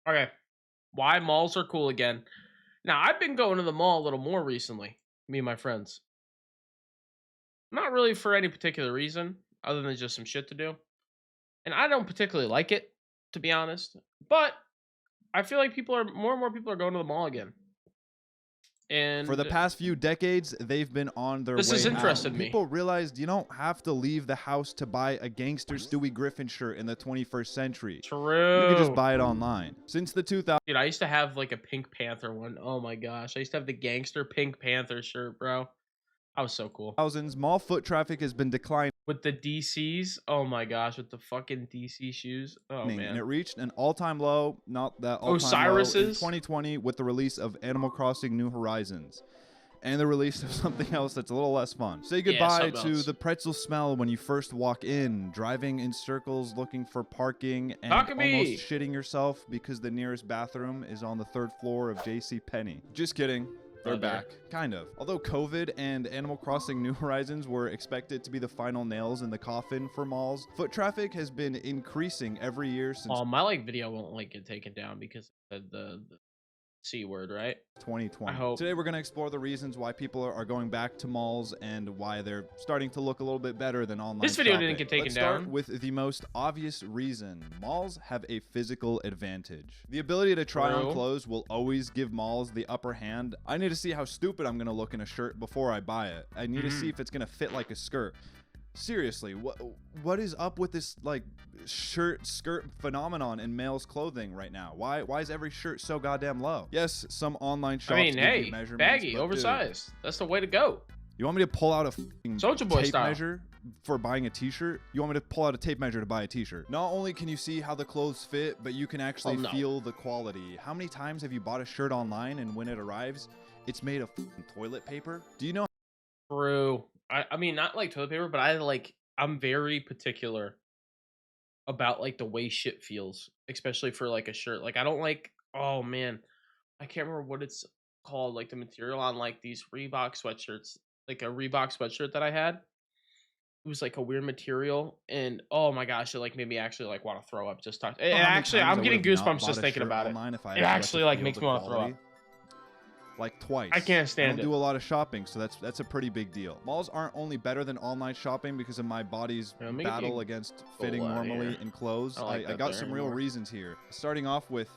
Okay. Why malls are cool again. Now, I've been going to the mall a little more recently, me and my friends. Not really for any particular reason, other than just some shit to do. And I don't particularly like it, to be honest. But I feel like people are more and more people are going to the mall again. For the And past few decades, they've been on their this way has out. interested me. People realized you don't have to leave the house to buy a gangster Stewie Griffin shirt in the 21st century. You could just True. buy it online. Since the 2000s, Dude, I used to have like a Pink Panther one. Oh my gosh. I used to have the gangster Pink Panther shirt, bro. I was so cool. mall foot traffic has been declining, With the DCs. Oh my gosh, with the fucking DC shoes. Oh and it man. reached an all-time low, not that all-time low, in Osiris's. 2020 with the release of Animal Crossing New Horizons. And the release of something else that's a little less fun. Say Yeah, goodbye something to else. the pretzel smell when you first walk in, driving in circles looking for parking, and Talk to me. almost shitting yourself because the nearest bathroom is on the 3rd floor of JC Penney. Just kidding. They're back. Kind of. Although COVID and Animal Crossing New Horizons were expected to be the final nails in the coffin for malls, foot traffic has been increasing every year since My like video won't like get taken down because of the C word, right? 2020. I hope. Today we're going to explore the reasons why people are going back to malls and why they're starting to look a little bit better than online This video shopping. didn't get taken Let's start down. with the most obvious reason. Malls have a physical advantage. The ability to try on True. clothes will always give malls the upper hand. I need to see how stupid I'm going to look in a shirt before I buy it. I need to see if it's going to fit like a skirt. Seriously, what is up with this like skirt phenomenon in males clothing right now? Why is every shirt so goddamn low? Yes, some online shops I mean, give hey, you measurements, baggy, but oversized. That's the way to go. dude, you want me to pull out a fucking Soulja Boy tape style. measure for buying a t-shirt? You want me to pull out a tape measure to buy a t-shirt? Not only can you see how the clothes fit, but you can actually feel the quality. How many times have you bought a shirt online and when it arrives, it's made of fucking toilet paper? Do you know? True. I mean, not like toilet paper, but I'm very particular about like the way shit feels, especially for like a shirt. Like I don't like. Oh man, I can't remember what it's called. Like the material on like these Reebok sweatshirts, like a Reebok sweatshirt that I had. It was like a weird material, and oh my gosh, it like made me actually like want to throw up. Just talk. How many Actually, times I'm I getting would've not goosebumps bought just a thinking shirt about it. online if I It got actually to like feel makes the me want to throw quality. up. Like twice. I can't I stand don't it. do a lot of shopping, so that's a pretty big deal. Malls aren't only better than online shopping because of my body's Yeah, make it battle against fitting out normally here. in clothes. I don't like I that got there some real anymore. reasons here. Starting off with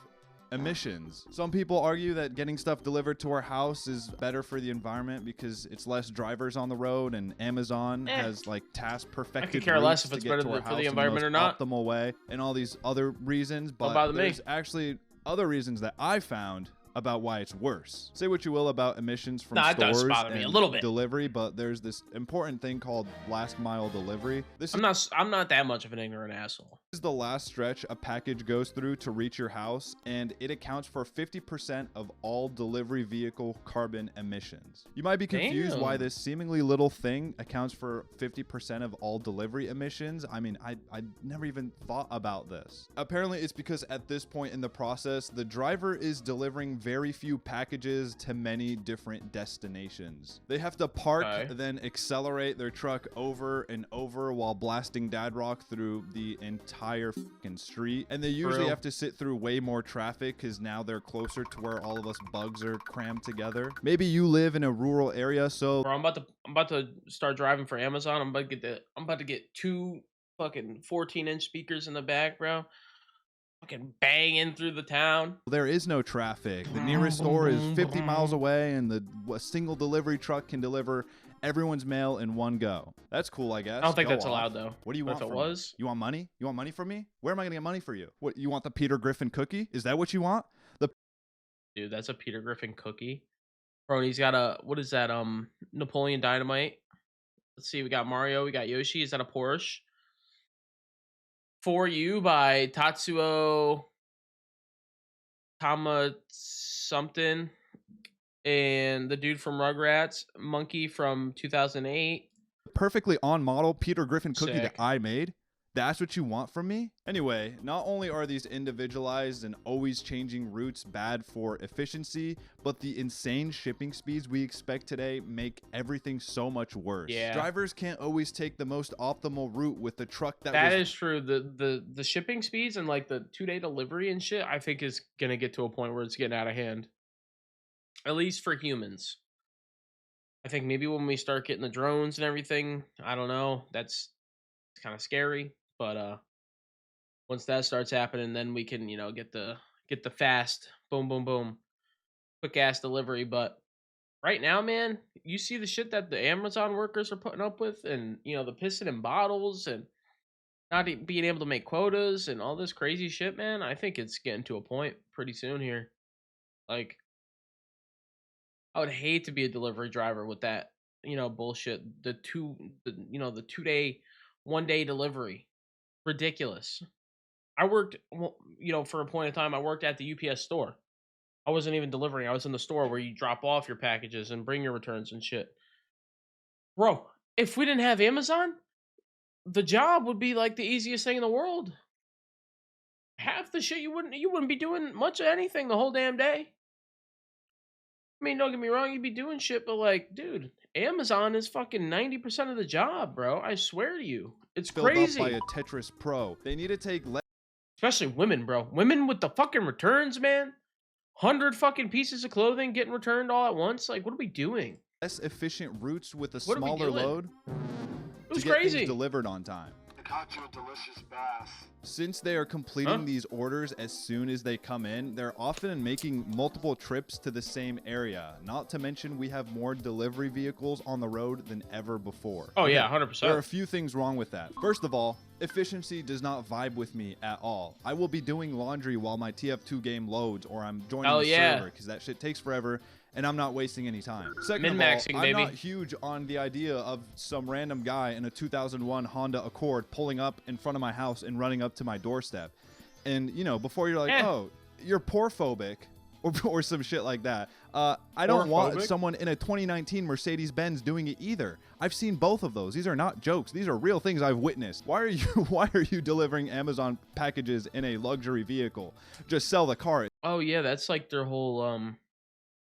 emissions. Some people argue that getting stuff delivered to our house is better for the environment because it's less drivers on the road, and Amazon has like task perfected care less routes if to it's get better to our for the house in environment the or most not. optimal way, and all these other reasons. But bother me. there's actually other reasons that I found about why it's worse. Say what you will about emissions from It does stores bother me a and little bit. delivery, but there's this important thing called last mile delivery. This I'm not that much of an ignorant asshole. is the last stretch a package goes through to reach your house, and it accounts for 50% of all delivery vehicle carbon emissions. You might be confused why Damn. this seemingly little thing accounts for 50% of all delivery emissions. I mean, I never even thought about this. Apparently, it's because at this point in the process, the driver is delivering very few packages to many different destinations. They have to park, then accelerate their truck over and over while blasting dad rock through the entire fucking street. And they usually have to sit through way more traffic because now they're closer to where all of us bugs are crammed together. Maybe you live in a rural area, so Bro, I'm about to start driving for Amazon. I'm about to get two fucking 14-inch speakers in the back, bro. Fucking banging through the town. there is no traffic. The nearest store is 50 miles away, and a single delivery truck can deliver everyone's mail in one go. That's cool, I guess. I don't think Go that's off. allowed though. What do you But want if it from was? me? You want money? You want money from me? Where am I gonna get money for you? What, you want the Peter Griffin cookie? Is that what you want? Dude, that's a Peter Griffin cookie. Bro, and he's got a what is that? Napoleon Dynamite. Let's see, we got Mario, we got Yoshi. Is that a Porsche? For You by Tatsuo Tama something. And the dude from Rugrats, Monkey from 2008. Perfectly on model Peter Griffin cookie that Sick. I made That's what you want from me? Anyway, not only are these individualized and always changing routes bad for efficiency, but the insane shipping speeds we expect today make everything so much worse. Yeah. Drivers can't always take the most optimal route with the truck that That was is true. The shipping speeds and like the 2-day delivery and shit, I think is gonna get to a point where it's getting out of hand. At least for humans. I think maybe when we start getting the drones and everything, I don't know. That's kind of scary. But once that starts happening, then we can, get the fast boom boom boom quick ass delivery. But right now, man, you see the shit that the Amazon workers are putting up with, and the piston in bottles and not being able to make quotas and all this crazy shit, man. I think it's getting to a point pretty soon here. Like, I would hate to be a delivery driver with that, bullshit. The 2-day, 1-day delivery, ridiculous. I worked, for a point in time, I worked at the UPS store. I wasn't even delivering. I was in the store where you drop off your packages and bring your returns and shit. Bro, if we didn't have Amazon, the job would be like the easiest thing in the world. Half the shit you wouldn't be doing much of anything the whole damn day. I mean, don't get me wrong, you'd be doing shit, but like, dude, Amazon is fucking 90% of the job, bro. I swear to you. It's filled up by crazy. a Tetris Pro. They need to take Especially women, bro. Women with the fucking returns, man. 100 fucking pieces of clothing getting returned all at once. Like, what are we doing? less efficient routes with a What are we smaller doing? load It was to get things crazy. delivered on time. I caught you a delicious bass. Since they are completing Huh? these orders as soon as they come in, they're often making multiple trips to the same area. Not to mention we have more delivery vehicles on the road than ever before. Oh, yeah, There are a 100%. few things wrong with that. First of all, efficiency does not vibe with me at all. I will be doing laundry while my TF2 game loads, or I'm joining Hell the yeah. server, because that shit takes forever and I'm not wasting any time. Second Min-maxing, of all, baby. I'm not huge on the idea of some random guy in a 2001 Honda Accord pulling up in front of my house and running up to my doorstep. And, before you're like, oh, you're poor phobic or some shit like that. I don't want Poor-phobic? someone in a 2019 Mercedes-Benz doing it either. I've seen both of those. These are not jokes. These are real things I've witnessed. Why are you delivering Amazon packages in a luxury vehicle? Just sell the car. Oh, yeah, that's like their whole,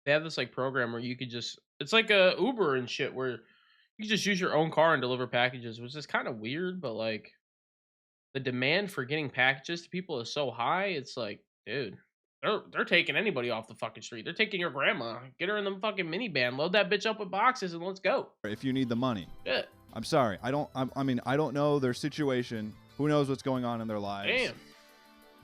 they have this like program where you could just, it's like a Uber and shit where you can just use your own car and deliver packages, which is kind of weird, but like the demand for getting packages to people is so high. It's like, dude, they're taking anybody off the fucking street. They're taking your grandma. Get her in the fucking minivan, load that bitch up with boxes, and let's go. If you need the money. Shit. I'm sorry. I don't know their situation. Who knows what's going on in their lives. Damn.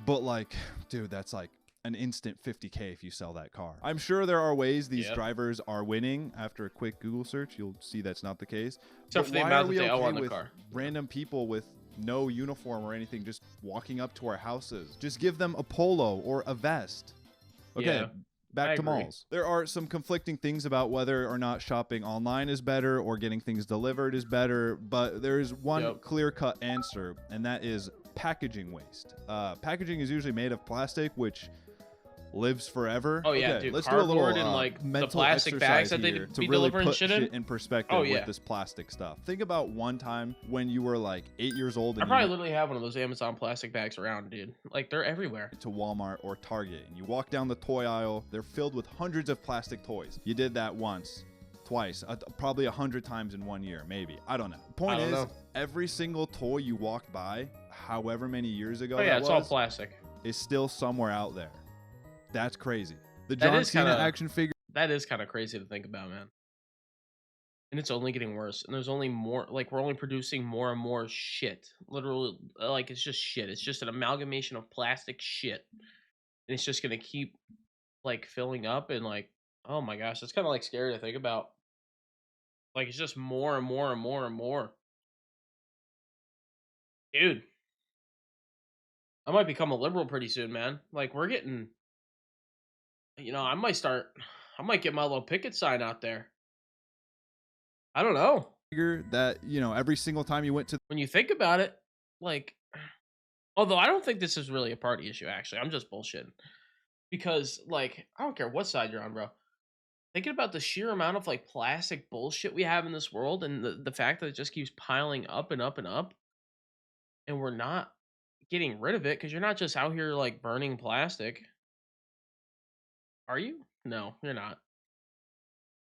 But like, dude, that's like an instant 50K if you sell that car. I'm sure there are ways these Yep. drivers are winning. After a quick Google search, you'll see that's not the case. Except for the why amount are that we they owe okay on the with car. random people with no uniform or anything just walking up to our houses? Just give them a polo or a vest. Okay. Yeah, Back I to agree. malls. There are some conflicting things about whether or not shopping online is better or getting things delivered is better, but there is one Yep. clear-cut answer, and that is packaging waste. Packaging is usually made of plastic, which lives forever. Oh, yeah, Okay, dude, let's do a little cardboard and, like, the mental plastic bags exercise that they here be to really delivering put shit in. perspective Oh, yeah. with this plastic stuff. Think about one time when you were like 8 years old I and probably you literally have one of those Amazon plastic bags around, dude. Like, they're everywhere. went to Walmart or Target and you walk down the toy aisle, they're filled with hundreds of plastic toys. You did that once, twice, probably 100 times in 1 year, maybe. I don't know. Point I don't is, know. every single toy you walked by, however many years ago Oh, yeah, that it's all was, plastic. is still somewhere out there. That's crazy. The That John is Cena kinda- action figure That is kind of crazy to think about, man. And it's only getting worse. And there's only more, like, we're only producing more and more shit. Literally, like, it's just shit. It's just an amalgamation of plastic shit. And it's just going to keep, like, filling up. And, like, oh my gosh, it's kind of, like, scary to think about. Like, it's just more and more and more and more. Dude, I might become a liberal pretty soon, man. Like, we're getting, I might get my little picket sign out there. I don't know. that, every single time you went to When you think about it, like, although I don't think this is really a party issue, actually. I'm just bullshitting. Because, like, I don't care what side you're on, bro. Thinking about the sheer amount of, like, plastic bullshit we have in this world and the fact that it just keeps piling up and up and up. and we're not getting rid of it because you're not just out here like burning plastic, are you? No, you're not.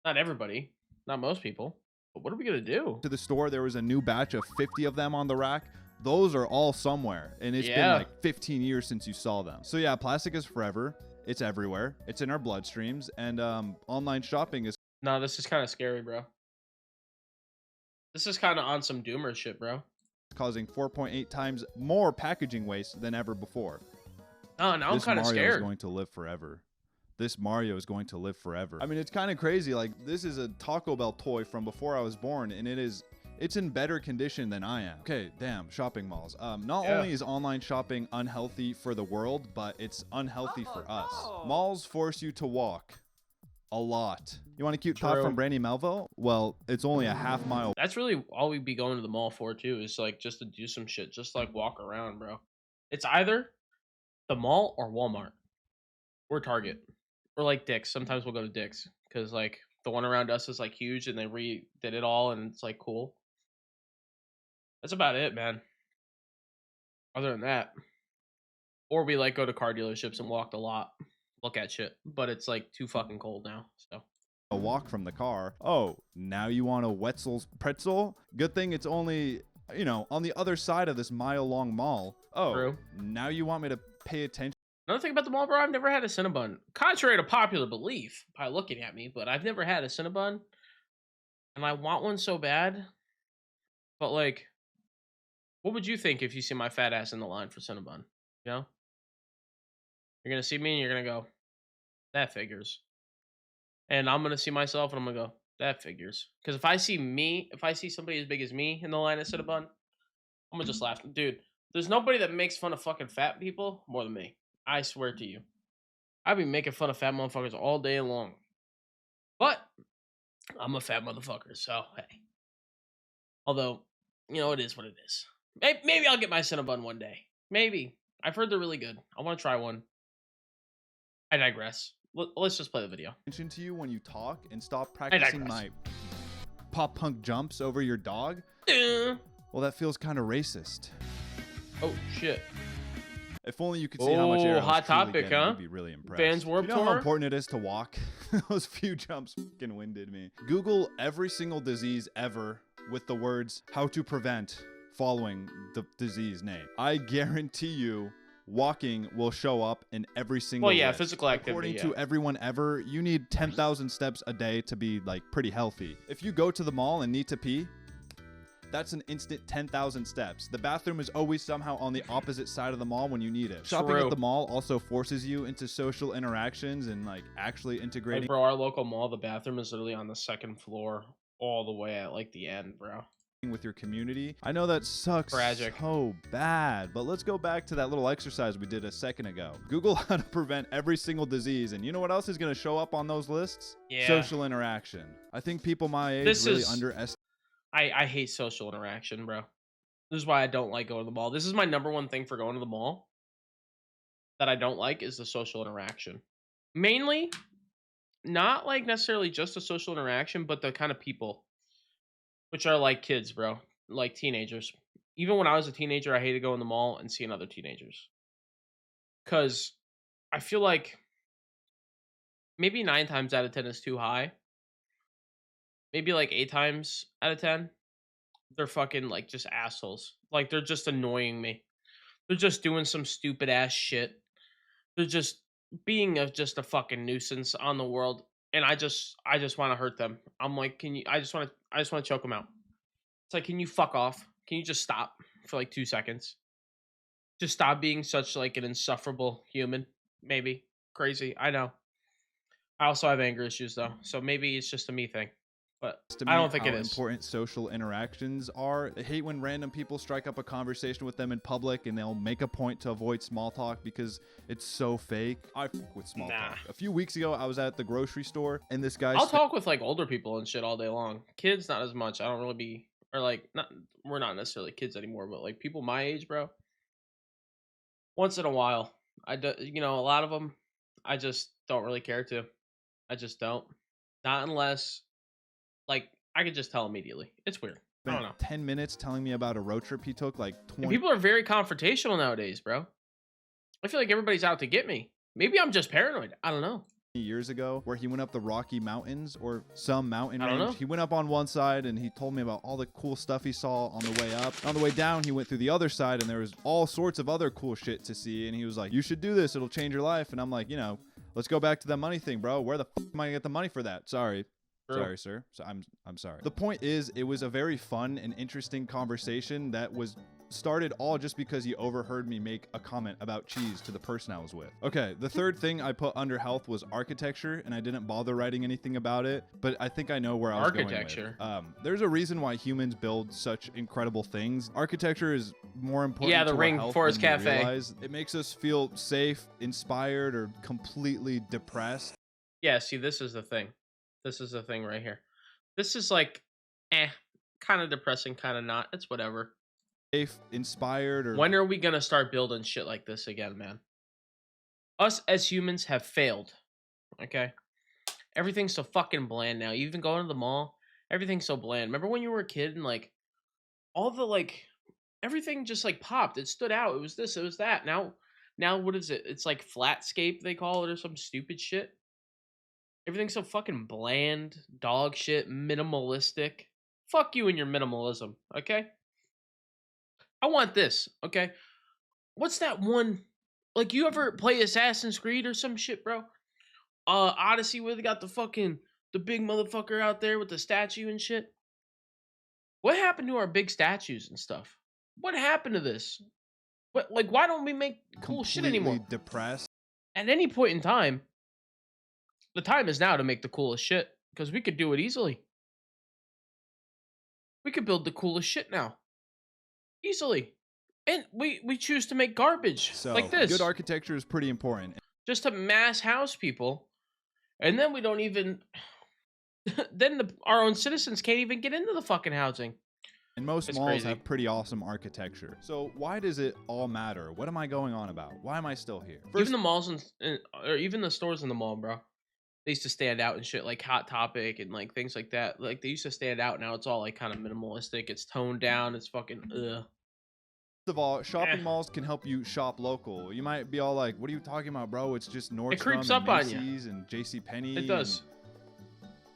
Not everybody, not most people. But what are we gonna do? To the store, there was a new batch of 50 of them on the rack. Those are all somewhere, and it's been Yeah. like 15 years since you saw them. So yeah, plastic is forever. It's everywhere. It's in our bloodstreams, and online shopping is No, this is kind of scary, bro. This is kind of on some doomer shit, bro. causing 4.8 times more packaging waste than ever before. Oh, now I'm This kind of Mario is scared. going to live forever. This Mario is going to live forever. I mean, it's kind of crazy. Like, this is a Taco Bell toy from before I was born, and it's in better condition than I am. Okay, damn, shopping malls. Not Yeah. only is online shopping unhealthy for the world, but it's unhealthy for us. Malls force you to walk a lot. You want a cute thought True. from Brandy Melville? Well, it's only a half mile. That's really all we'd be going to the mall for too, is like just to do some shit, just like walk around, bro. It's either the mall or Walmart or Target or like Dick's. Sometimes we'll go to Dick's because like the one around us is like huge and they redid it all and it's like cool. That's about it, man. Other than that, or we like go to car dealerships and walk a lot, look at shit, but it's like too fucking cold now. So A walk from the car. Oh, now you want a Wetzel's pretzel? Good thing it's only, on the other side of this mile-long mall. Oh, True. now you want me to pay attention another thing about the mall, bro, I've never had a Cinnabon. Contrary to popular belief by looking at me, but I've never had a Cinnabon, and I want one so bad. But like, what would you think if you see my fat ass in the line for Cinnabon? You know, you're gonna see me and you're gonna go, that figures. And I'm gonna see myself and I'm gonna go, that figures. Because if I see somebody as big as me in the line at Cinnabon, I'm gonna just laugh. Dude, there's nobody that makes fun of fucking fat people more than me. I swear to you. I've been making fun of fat motherfuckers all day long. But I'm a fat motherfucker, so hey. Although, it is what it is. Maybe I'll get my Cinnabon one day. Maybe. I've heard they're really good. I want to try one. I digress. Let's just play the video. to you when you talk and stop practicing digress. my pop punk jumps over your dog. Well, that feels kind of racist. Oh, shit. If only you could see how much air I was hot truly topic, getting, huh? you'd be really impressed. Vans Warped You know how Tour? important it is to walk? Those few jumps fucking winded me. Google every single disease ever with the words "how to prevent" following the disease name. I guarantee you walking will show up in every single Well, yeah, list. physical activity, According yeah. to everyone ever, you need 10,000 steps a day to be like pretty healthy. If you go to the mall and need to pee, that's an instant 10,000 steps. The bathroom is always somehow on the opposite side of the mall when you need it. Shopping True. at the mall also forces you into social interactions and like actually Like, integrating bro, our local mall, the bathroom is literally on the second floor all the way at like the end, bro. with your community. I know that sucks Tragic. so bad, but let's go back to that little exercise we did a second ago. Google how to prevent every single disease, and you know what else is going to show up on those lists? Yeah. Social interaction. I think people my age This really is- underestimate I hate social interaction, bro. This is why I don't like going to the mall. This is my number one thing for going to the mall that I don't like is the social interaction. Mainly, not like necessarily just the social interaction, but the kind of people, which are like kids, bro, like teenagers. Even when I was a teenager, I hated going to the mall and seeing other teenagers. Because I feel like maybe 9 times out of 10 is too high. Maybe like 8 times out of 10, they're fucking like just assholes. Like they're just annoying me. They're just doing some stupid ass shit. They're just being just a fucking nuisance on the world, and I just want to hurt them. I'm like, I just want to choke them out. It's like, can you fuck off? Can you just stop for like 2 seconds? Just stop being such like an insufferable human. Maybe crazy. I know. I also have anger issues though, so maybe it's just a me thing. But I don't think how it is. important social interactions are. I hate when random people strike up a conversation with them in public and they'll make a point to avoid small talk because it's so fake. I fuck with small Nah. talk. A few weeks ago, I was at the grocery store and this guy I'll talk with like older people and shit all day long. Kids, not as much. I don't really be, or like, not. We're not necessarily kids anymore, but like people my age, bro. Once in a while, I do, a lot of them, I just don't really care to. I just don't. Not unless, like, I could just tell immediately. It's weird. I don't spent know. 10 minutes telling me about a road trip he took, like And 20 people are very confrontational nowadays, bro. I feel like everybody's out to get me. Maybe I'm just paranoid. I don't know. years ago, where he went up the Rocky Mountains or some mountain I don't range. know. He went up on one side and he told me about all the cool stuff he saw on the way up. On the way down, he went through the other side and there was all sorts of other cool shit to see. And he was like, you should do this. It'll change your life. And I'm like, let's go back to that money thing, bro. Where the f am I gonna get the money for that? Sorry. True. Sorry, sir. So I'm sorry. The point is, it was a very fun and interesting conversation that was started all just because he overheard me make a comment about cheese to the person I was with. Okay, the third thing I put under health was architecture, and I didn't bother writing anything about it, but I think I know where I was going with. Architecture. There's a reason why humans build such incredible things. Architecture is more important Yeah, the to our Ring health Forest than we Cafe. realize. It makes us feel safe, inspired, or completely depressed. Yeah, see, this is the thing. This is the thing right here. This is like, kind of depressing, kind of not. It's whatever. Safe, inspired, or When are we gonna start building shit like this again, man? Us as humans have failed. Okay? Everything's so fucking bland now. You even going to the mall, everything's so bland. Remember when you were a kid and like all the like everything just like popped. It stood out. It was this, it was that. Now what is it? It's like flatscape they call it or some stupid shit. Everything's so fucking bland, dog shit, minimalistic. Fuck you and your minimalism, okay? I want this, okay? What's that one? Like, you ever play Assassin's Creed or some shit, bro? Odyssey, where they got the big motherfucker out there with the statue and shit. What happened to our big statues and stuff? What happened to this? What, like, why don't we make cool shit anymore? completely depressed. At any point in time, the time is now to make the coolest shit because we could do it easily. We could build the coolest shit now, easily, and we choose to make garbage So like this, good architecture is pretty important. just to mass house people, and then we don't even. Then our own citizens can't even get into the fucking housing. And most It's malls crazy. have pretty awesome architecture. So why does it all matter? What am I going on about? Why am I still here? Even the malls or even the stores in the mall, bro. They used to stand out and shit, like Hot Topic and like things like that. Like they used to stand out. Now it's all like kind of minimalistic. It's toned down. It's fucking ugh. First of all, shopping malls can help you shop local. You might be all like, "What are you talking about, bro? It's just Nordstrom creeps and up on you. Macy's and JCPenney." It does.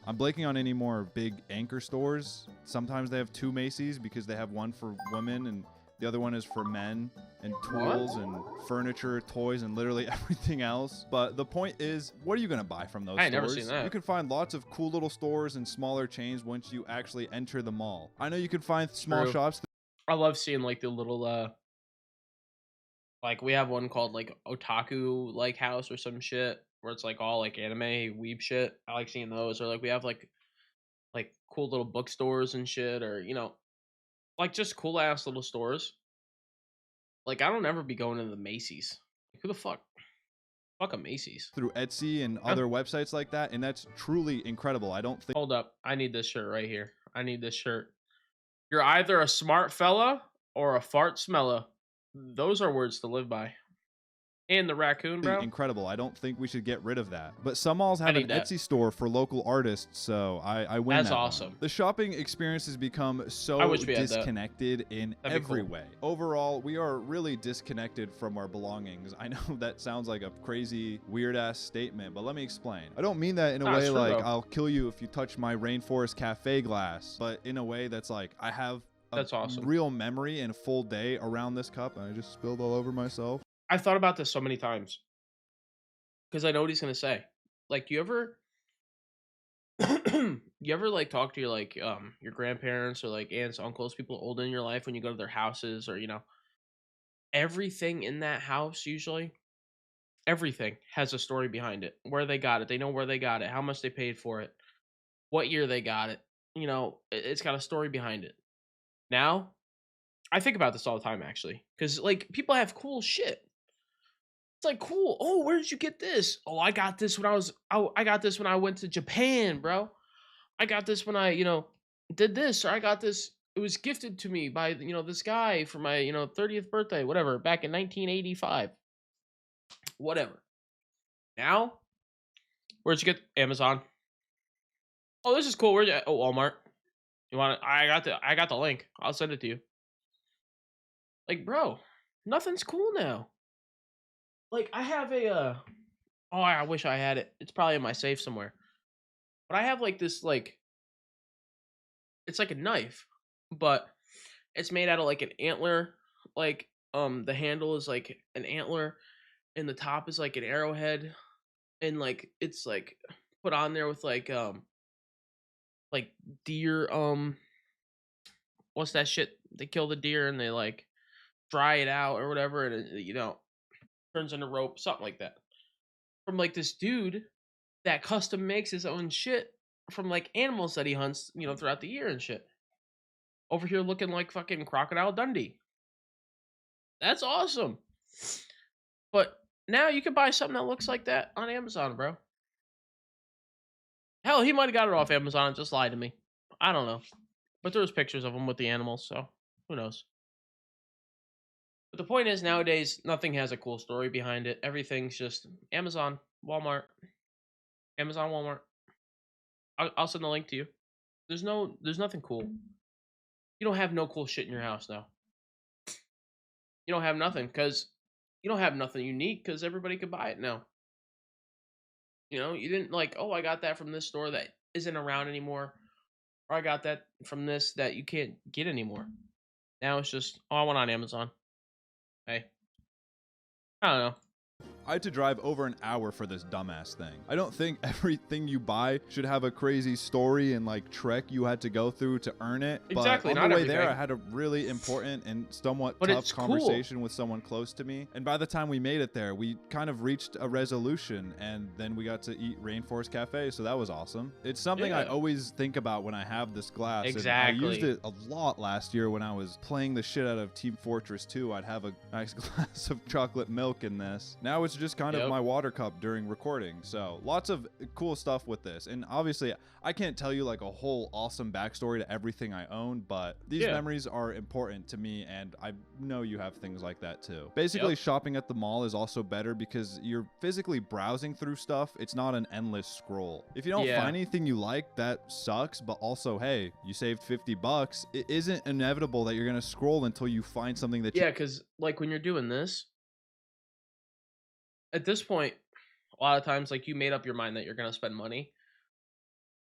I'm blanking on any more big anchor stores. Sometimes they have two Macy's because they have one for women and the other one is for men, and tools and furniture, toys, and literally everything else. But the point is, what are you going to buy from those I stores? ain't never seen that. You can find lots of cool little stores and smaller chains once you actually enter the mall. I know you can find small True. shops. I love seeing like the little like we have one called like Otaku like house or some shit where it's like all like anime weeb shit. I like seeing those. Or like we have like cool little bookstores and shit, or like just cool ass little stores. Like I don't ever be going to the Macy's. Like, who the fuck? Fuck a Macy's. Through Etsy and other websites like that, and that's truly incredible. I don't think Hold up. I need this shirt right here. I need this shirt. You're either a smart fella or a fart smella. Those are words to live by. And the raccoon, bro. incredible. I don't think we should get rid of that. But some malls have an need that. Etsy store for local artists, so I win. That's that one. awesome. The shopping experience has become I so wish we had that. disconnected in That'd be every cool. way. Overall, we are really disconnected from our belongings. I know that sounds like a crazy, weird-ass statement, but let me explain. I don't mean that in a No, it's way true, like though. I'll kill you if you touch my Rainforest Cafe glass, but in a way that's like I have a That's awesome. real memory and a full day around this cup, and I just spilled all over myself. I thought about this so many times. Because I know what he's gonna say. Like, you ever like talk to your grandparents or like aunts, uncles, people old in your life when you go to their houses, or everything in that house usually, everything has a story behind it. Where they got it, they know where they got it, how much they paid for it, what year they got it. It's got a story behind it. Now, I think about this all the time actually, because like people have cool shit. It's like, cool. Oh, where did you get this? Oh, I got this when I got this when I went to Japan, bro. I got this when I, did this, or I got this. It was gifted to me by, this guy for my, 30th birthday, whatever, back in 1985. Whatever. Now, where'd you get Amazon? Oh, this is cool. Where'd you, oh, Walmart. You want it? I got the link. I'll send it to you. Like, bro, nothing's cool now. Like, I have a oh, I wish I had it. It's probably in my safe somewhere. But I have like this like it's like a knife, but it's made out of like an antler. Like the handle is like an antler and the top is like an arrowhead and like it's like put on there with like deer what's that shit? They kill the deer and they like dry it out or whatever and turns into rope, something like that. From like this dude that custom makes his own shit from like animals that he hunts, throughout the year and shit. Over here looking like fucking Crocodile Dundee. That's awesome. But now you can buy something that looks like that on Amazon, bro. Hell, he might have got it off Amazon and just lied to me. I don't know. But there was pictures of him with the animals, so who knows. But the point is, nowadays, nothing has a cool story behind it. Everything's just Amazon, Walmart, Amazon, Walmart. I'll send the link to you. There's nothing cool. You don't have no cool shit in your house now. You don't have nothing because you don't have nothing unique because everybody could buy it now. You didn't like, oh, I got that from this store that isn't around anymore, or I got that from this that you can't get anymore. Now it's just, oh, I went on Amazon. Hey, I don't know. I had to drive over an hour for this dumbass thing. I don't think everything you buy should have a crazy story and like trek you had to go through to earn it. Exactly. But on not the way there, everything. I had a really important and somewhat But tough it's conversation with someone close to me. And by the time we made it there, we kind of reached a resolution, and then we got to eat Rainforest Cafe, so that was awesome. It's something I Yeah. always think about when I have this glass. Exactly. And I used it a lot last year when I was playing the shit out of Team Fortress 2. I'd have a nice glass of chocolate milk in this. Now it's just kind of my water cup during recording. So lots of cool stuff with this. And obviously I can't tell you like a whole awesome backstory to everything I own, but these memories are important to me, and I know you have things like that too. Basically, shopping at the mall is also better because you're physically browsing through stuff. It's not an endless scroll. If you don't find anything you like, that sucks, but also, hey, you saved $50. It isn't inevitable that you're gonna scroll until you find something that because like when you're doing this, at this point, a lot of times like you made up your mind that you're gonna spend money,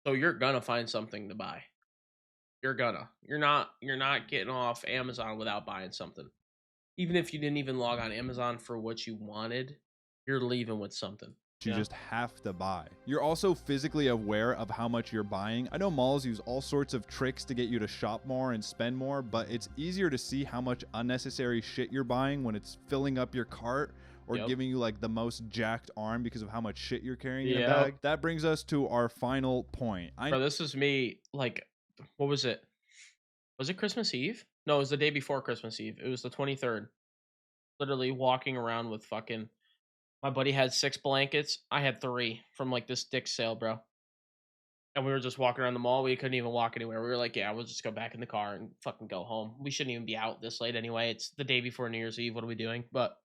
so you're gonna find something to buy. You're not getting off Amazon without buying something. Even if you didn't even log on Amazon for what you wanted, you're leaving with something. you just have to buy. You're also physically aware of how much you're buying. I know malls use all sorts of tricks to get you to shop more and spend more, but it's easier to see how much unnecessary shit you're buying when it's filling up your cart or giving you like the most jacked arm because of how much shit you're carrying in a bag. That brings us to our final point. Bro, this is me, like, what was it? Was it Christmas Eve? No, it was the day before Christmas Eve. It was the 23rd. Literally walking around with fucking, my buddy had 6 blankets. I had 3 from like this Dick's sale, bro. And we were just walking around the mall. We couldn't even walk anywhere. We were like, yeah, we'll just go back in the car and fucking go home. We shouldn't even be out this late anyway. It's the day before New Year's Eve. What are we doing? But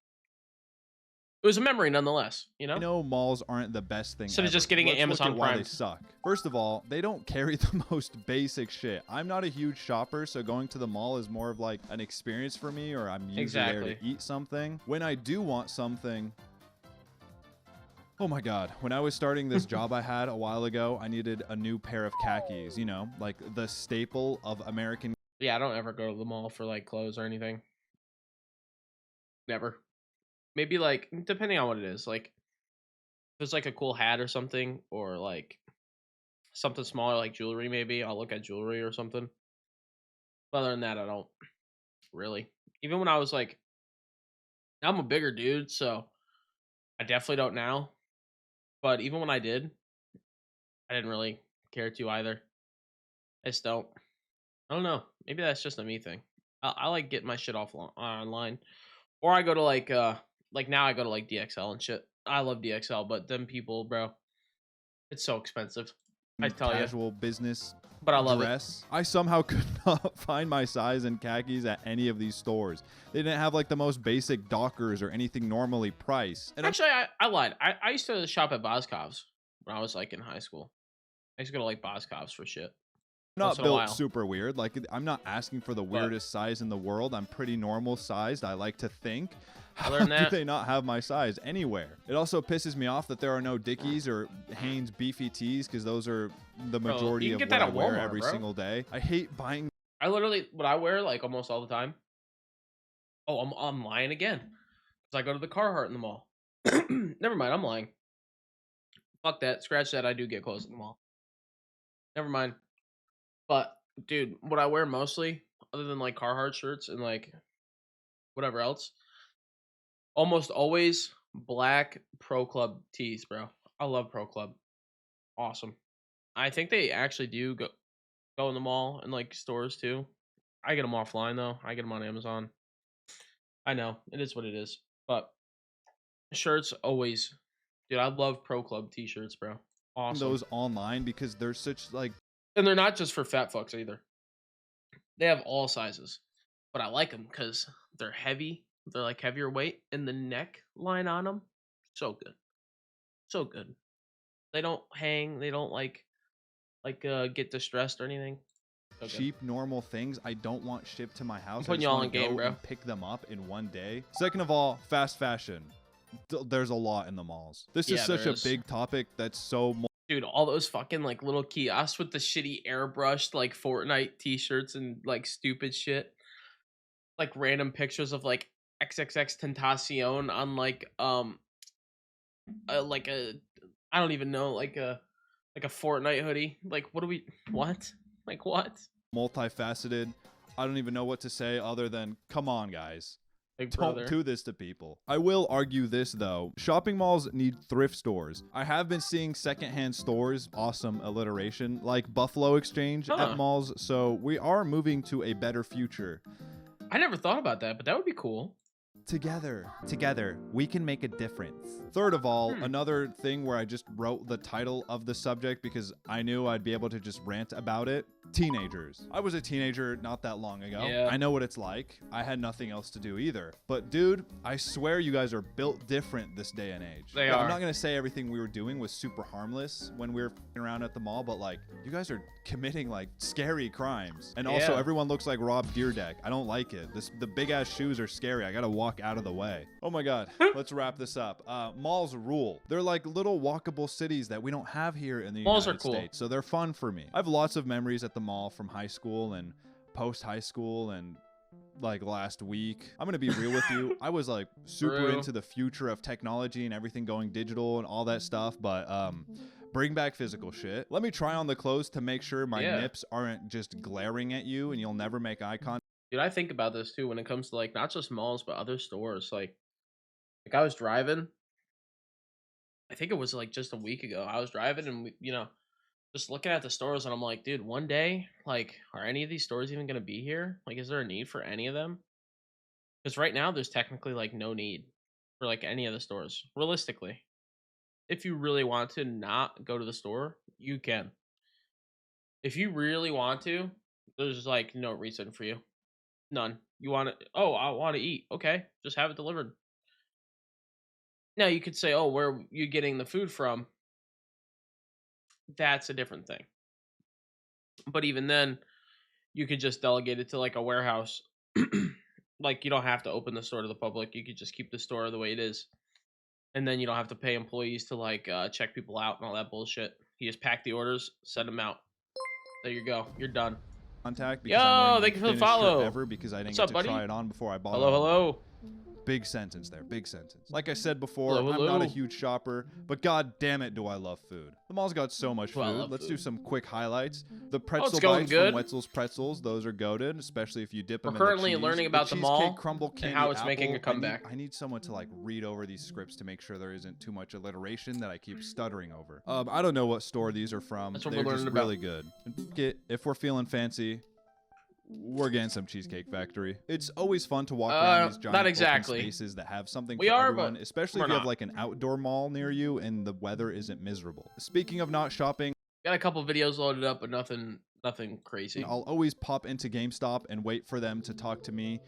it was a memory nonetheless, I know malls aren't the best thing Instead of ever. just getting Let's an Amazon look at why Prime. they suck. First of all, they don't carry the most basic shit. I'm not a huge shopper, so going to the mall is more of like an experience for me, or I'm usually there to eat something. When I do want something, oh my God, when I was starting this job I had a while ago, I needed a new pair of khakis, like the staple of American. Yeah, I don't ever go to the mall for like clothes or anything. Never. Maybe like, depending on what it is, like if it's like a cool hat or something, or like something smaller like jewelry, maybe I'll look at jewelry or something. But other than that, I don't really. Even when I was like, I'm a bigger dude, so I definitely don't now. But even when I did, I didn't really care to either. I just don't. I don't know. Maybe that's just a me thing. I like getting my shit off online, or I go to like now I go to like DXL and shit. I love DXL, but them people, bro, it's so expensive. I tell you, casual business but I love dress. I somehow could not find my size in khakis at any of these stores. They didn't have like the most basic Dockers or anything normally priced. And actually, I lied. I used to shop at Boscov's when I was like in high school. I used to go to like Boscov's for shit. Not in a built while. super weird. Like, I'm not asking for the weirdest size in the world. I'm pretty normal sized, I like to think. How Other than do that- they not have my size anywhere? It also pisses me off that there are no Dickies or Hanes beefy tees, because those are the Bro, majority you of can what get that I at wear Walmart, every bro. single day. I hate buying. I literally, what I wear like almost all the time. Oh, I'm lying again. Because I go to the Carhartt in the mall. Never mind, I'm lying. Fuck that. Scratch that. I do get clothes in the mall. Never mind. But, dude, what I wear mostly, other than like Carhartt shirts and like whatever else, almost always black Pro Club tees, bro. I love Pro Club. Awesome. I think they actually do go in the mall and like stores too. I get them offline though. I get them on Amazon. I know it is what it is, but shirts always, dude. I love Pro Club t-shirts, bro. Awesome. Those online because they're such like And they're not just for fat fucks either. They have all sizes, but I like them because they're heavy. They're like heavier weight, and the neck line on them, so good, so good. They don't hang. They don't like get distressed or anything. So good. cheap normal things I don't want shipped to my house. putting I just you all wanna in game, go bro. and pick them up in one day. Second of all, fast fashion. There's a lot in the malls. This is Yeah, such there a is. big topic that's so Dude, all those fucking like little kiosks with the shitty airbrushed like Fortnite t-shirts and like stupid shit. Like random pictures of like XXX Tentacion on like a I don't even know, like a Fortnite hoodie. Like what? Like what? multifaceted. I don't even know what to say other than come on, guys. Big Don't brother. do this to people. I will argue this though. Shopping malls need thrift stores. I have been seeing secondhand stores, awesome alliteration, like Buffalo Exchange Huh. at malls. So we are moving to a better future. I never thought about that, but that would be cool. Together, we can make a difference. Third of all, another thing where I just wrote the title of the subject because I knew I'd be able to just rant about it. Teenagers. I was a teenager not that long ago. Yeah. I know what it's like. I had nothing else to do either. But dude, I swear you guys are built different this day and age. They I'm are. not gonna say everything we were doing was super harmless when we were f***ing around at the mall, but like you guys are committing like scary crimes. And also Yeah. everyone looks like Rob Deerdeck. I don't like it. The big ass shoes are scary. I gotta walk out of the way. Oh my god. Let's wrap this up. Malls rule. They're like little walkable cities that we don't have here in the Malls are United cool. States. So they're fun for me. I have lots of memories at the mall from high school and post high school and like last week. I'm gonna be real with you. I was like super True. into the future of technology and everything going digital and all that stuff, but bring back physical shit. Let me try on the clothes to make sure my Yeah. nips aren't just glaring at you and you'll never make eye contact. Dude, I think about this too when it comes to like not just malls but other stores. Like I was driving. I think it was like just a week ago. I was driving and just looking at the stores and I'm like, dude, one day, like, are any of these stores even gonna be here? Like, is there a need for any of them? Because right now there's technically like no need for like any of the stores. Realistically. If you really want to not go to the store, you can. If you really want to, there's like no reason for you. None. You want to? Oh, I want to eat. Okay, just have it delivered. Now you could say, "Oh, where are you getting the food from?" That's a different thing. But even then, you could just delegate it to like a warehouse. Like you don't have to open the store to the public. You could just keep the store the way it is, and then you don't have to pay employees to like check people out and all that bullshit. You just pack the orders, send them out. There you go. You're done. Because Yo, I'm wearing thank you for the thinnest shirt follow. ever because I didn't What's get up, to buddy? try it on before I bought it. Hello, hello. Big sentence there. Big sentence. Like I said before, Hello, I'm not a hello. huge shopper, but god damn it, do I love food. The mall's got so much Oh, I food. love Let's food. do some quick highlights. The pretzel it's going bites good. from Wetzel's Pretzels, those are goated, especially if you dip them We're in the currently cheese. learning about the cheesecake mall crumble and candy how it's making a apple, comeback. I need someone to like read over these scripts to make sure there isn't too much alliteration that I keep stuttering over. I don't know what store these are from. That's what They're we're just learning about. really good. And if we're feeling fancy, we're getting some Cheesecake Factory. It's always fun to walk around these giant not open exactly. spaces that have something We for are, everyone, but especially we're if you have not. like an outdoor mall near you and the weather isn't miserable. Speaking of not shopping, Got a couple videos loaded up, but nothing crazy. I'll always pop into GameStop and wait for them to talk to me,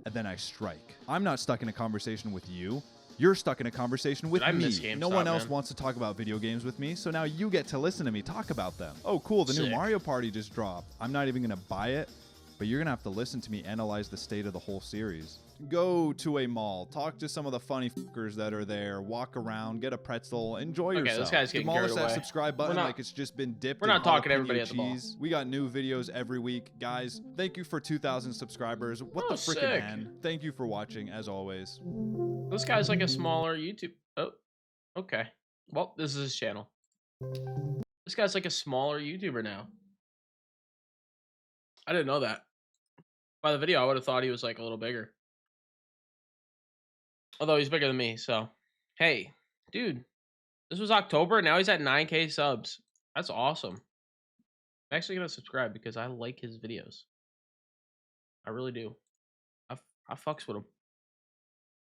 and then I strike. I'm not stuck in a conversation with you. You're stuck in a conversation with I me. miss No GameStop, one else man. wants to talk about video games with me, so now you get to listen to me talk about them. Oh, cool, the new Sick. Mario Party just dropped. I'm not even gonna buy it, but you're gonna have to listen to me analyze the state of the whole series. Go to a mall, talk to some of the funny fuckers that are there, walk around, get a pretzel, enjoy yourself. this guy's getting Demolish carried that away. subscribe button We're not- like it's just been dipped we're in not talking to jalapeno everybody at the mall. cheese. We got new videos every week. Guys, thank you for 2,000 subscribers. What Oh, the freaking sick. hen? Thank you for watching, as always. This guy's like a smaller YouTube. Oh, okay. Well, this is his channel. This guy's like a smaller YouTuber now. I didn't know that. By the video, I would have thought he was like a little bigger. Although he's bigger than me, so. Hey, dude. This was October, and now he's at 9K subs. That's awesome. I'm actually going to subscribe because I like his videos. I really do. I fucks with him.